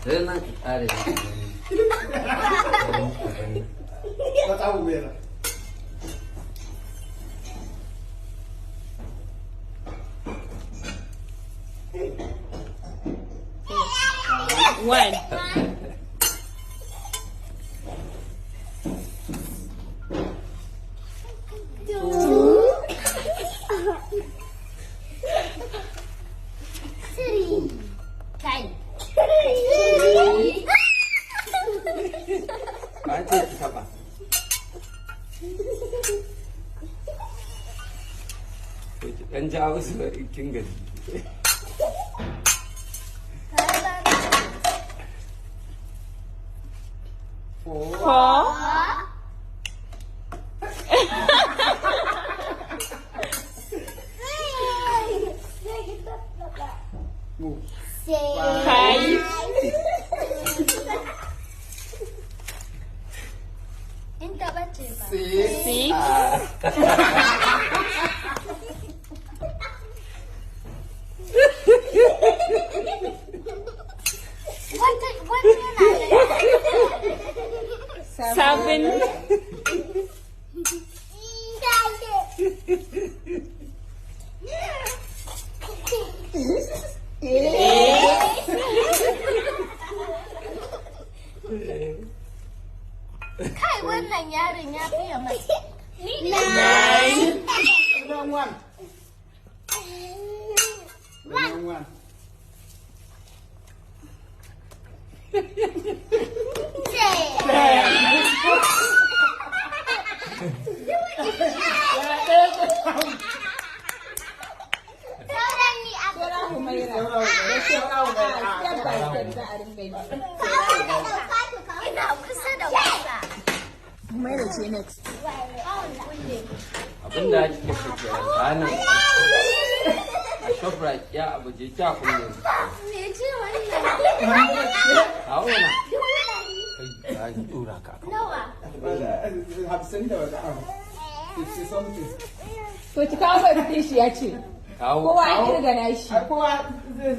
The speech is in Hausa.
Sai nan ƙare. Ka tsawo bera. One. Ba ce ki taɓa. To ki ɗan jawo su da kin gaji. Four. Five. Six. Seven. Kai wannan yaron ya fiye mai. Nine. One. One. Ina kusa da wasa. Mai da ce next. Abin da ake so ke ranar a Shoprite ya abu je kya kullum. Me ce wannan? Kawo na. Kai za ki dora ka. Nawa? Hamsin da wata abu. 50 something. To ki kawo bai fitin shi ya ce. Kawo. Kowa ya kirga na shi. Kowa zai